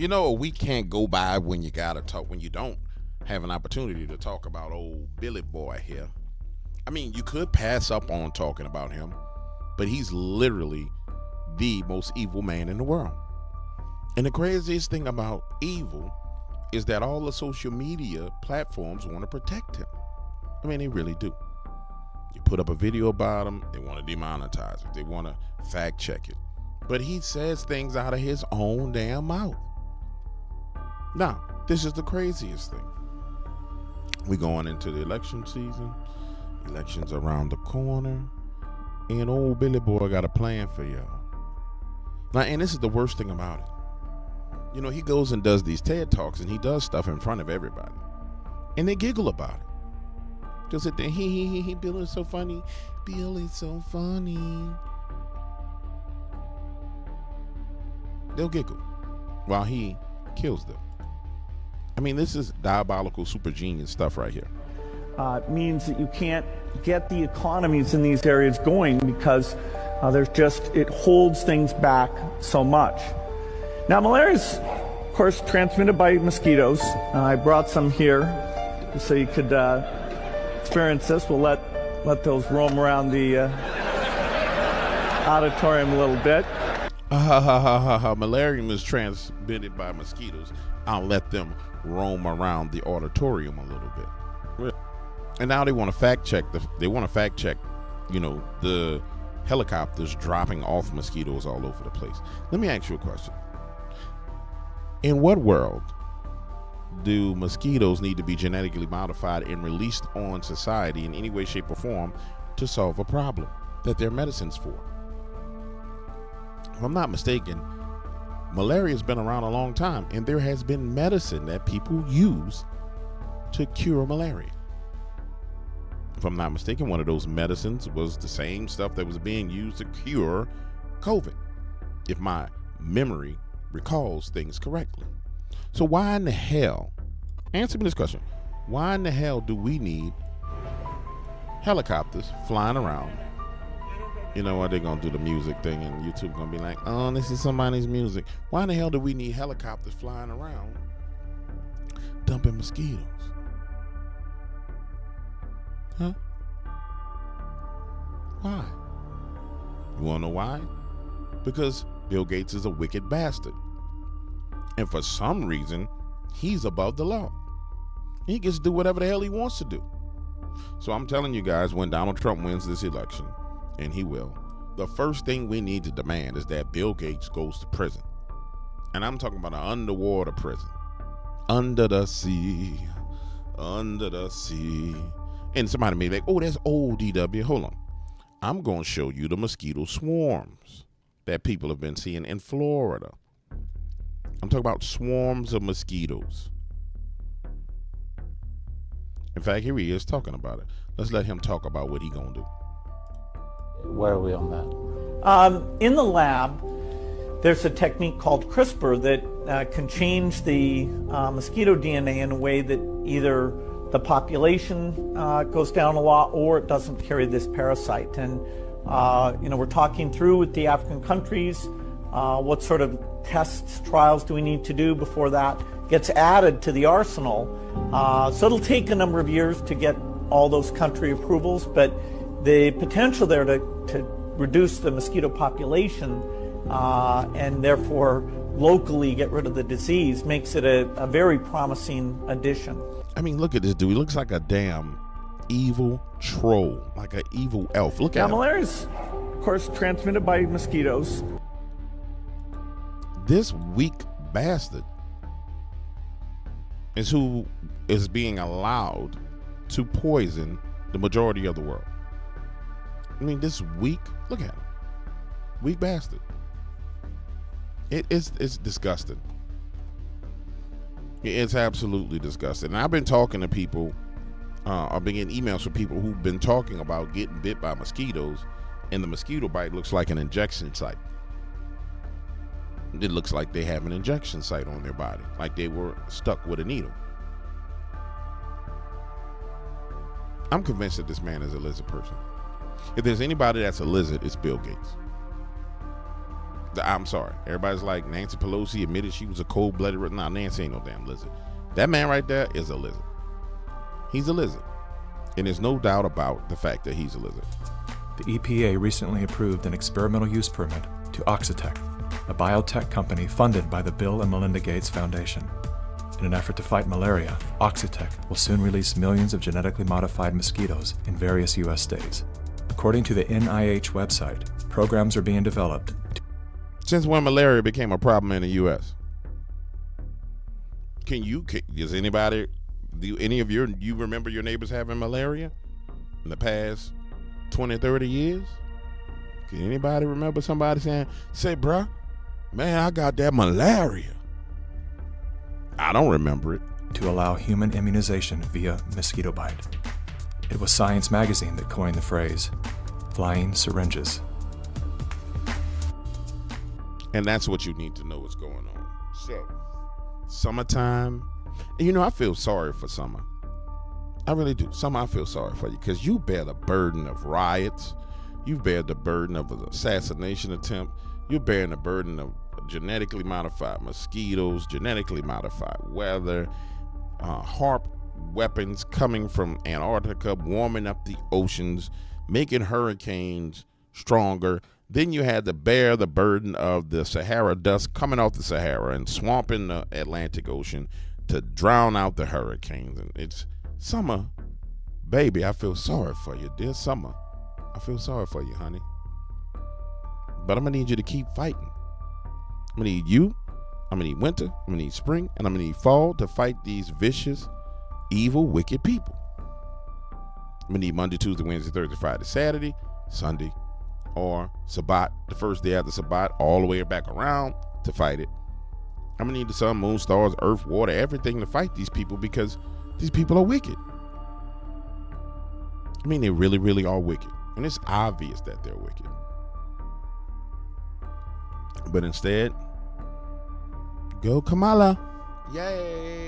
A week can't go by when you gotta talk, when you don't have an opportunity to talk about old Billy Boy here. I mean, you could pass up on talking about him, but he's literally the most evil man in the world. And the craziest thing about evil is that all the social media platforms want to protect him. I mean, they really do. You put up a video about him, they want to demonetize it. They want to fact check it. But he says things out of his own damn mouth. Now, this is the craziest thing. We're going into the election season. Elections around the corner. And old Billy Boy got a plan for y'all. Now, and this is the worst thing about it. He goes and does these TED Talks and he does stuff in front of everybody. And they giggle about it. Just sit there, he, Bill is so funny. Bill is so funny. They'll giggle while he kills them. I mean, this is diabolical, super genius stuff right here. It means that you can't get the economies in these areas going because it holds things back so much. Now, malaria is, of course, transmitted by mosquitoes. I brought some here so you could experience this. We'll let those roam around the auditorium a little bit. Malaria is transmitted by mosquitoes. I'll let them roam around the auditorium a little bit. And now they want to fact check the helicopters dropping off mosquitoes all over the place. Let me ask you a question. In what world do mosquitoes need to be genetically modified and released on society in any way, shape, or form to solve a problem that they're medicines for? If I'm not mistaken, malaria has been around a long time, and there has been medicine that people use to cure malaria. If I'm not mistaken, one of those medicines was the same stuff that was being used to cure COVID, if my memory recalls things correctly. So why in the hell, answer me this question, why in the hell do we need helicopters flying around? You know what, they're going to do the music thing and YouTube going to be like, oh, this is somebody's music. Why in the hell do we need helicopters flying around dumping mosquitoes? Huh? Why? You want to know why? Because Bill Gates is a wicked bastard. And for some reason, he's above the law. He gets to do whatever the hell he wants to do. So I'm telling you guys, when Donald Trump wins this election, and he will, the first thing we need to demand is that Bill Gates goes to prison. And I'm talking about an underwater prison. Under the sea. Under the sea. And somebody may be like, oh, that's old, DW. Hold on. I'm going to show you the mosquito swarms that people have been seeing in Florida. I'm talking about swarms of mosquitoes. In fact, here he is talking about it. Let's let him talk about what he going to do. Where are we on that? In the lab, there's a technique called CRISPR that can change the mosquito DNA in a way that either the population goes down a lot or it doesn't carry this parasite. And we're talking through with the African countries what sort of tests, trials do we need to do before that gets added to the arsenal. So it'll take a number of years to get all those country approvals, but the potential there to reduce the mosquito population and therefore locally get rid of the disease makes it a very promising addition. I mean, look at this dude. He looks like a damn evil troll, like an evil elf. Look at him. Malaria is, of course, transmitted by mosquitoes. This weak bastard is who is being allowed to poison the majority of the world. I mean, this weak, look at him. Weak bastard. It's disgusting. It's absolutely disgusting. And I've been talking to people, I've been getting emails from people who've been talking about getting bit by mosquitoes, and the mosquito bite looks like an injection site. It looks like they have an injection site on their body, like they were stuck with a needle. I'm convinced that this man is a lizard person. If there's anybody that's a lizard, it's Bill Gates. I'm sorry. Everybody's like, Nancy Pelosi admitted she was a cold-blooded. Nah, Nancy ain't no damn lizard. That man right there is a lizard. He's a lizard. And there's no doubt about the fact that he's a lizard. The EPA recently approved an experimental use permit to Oxitec, a biotech company funded by the Bill and Melinda Gates Foundation. In an effort to fight malaria, Oxitec will soon release millions of genetically modified mosquitoes in various U.S. states. According to the NIH website, programs are being developed. Since when malaria became a problem in the U.S.? Does anybody, you remember your neighbors having malaria in the past 20, 30 years? Can anybody remember somebody saying, bruh, man, I got that malaria? I don't remember it. To allow human immunization via mosquito bite. It was Science magazine that coined the phrase, flying syringes. And that's what you need to know what's going on. So, summertime, and I feel sorry for Summer. I really do. Summer, I feel sorry for you because you bear the burden of riots. You bear the burden of an assassination attempt. You're bearing the burden of genetically modified mosquitoes, genetically modified weather, HAARP weapons coming from Antarctica, warming up the oceans, making hurricanes stronger. Then you had to bear the burden of the Sahara dust coming off the Sahara and swamping the Atlantic Ocean to drown out the hurricanes. And it's Summer, baby, I feel sorry for you, dear Summer. I feel sorry for you, honey. But I'm going to need you to keep fighting. I'm going to need you, I'm going to need winter, I'm going to need spring, and I'm going to need fall to fight these vicious, evil, wicked people. I'm going to need Monday, Tuesday, Wednesday, Thursday, Friday, Saturday, Sunday, or Sabbat, the first day after Sabbat, all the way back around to fight it. I'm going to need the sun, moon, stars, earth, water, everything to fight these people because these people are wicked. I mean, they really, really are wicked. And it's obvious that they're wicked. But instead, go Kamala. Yay.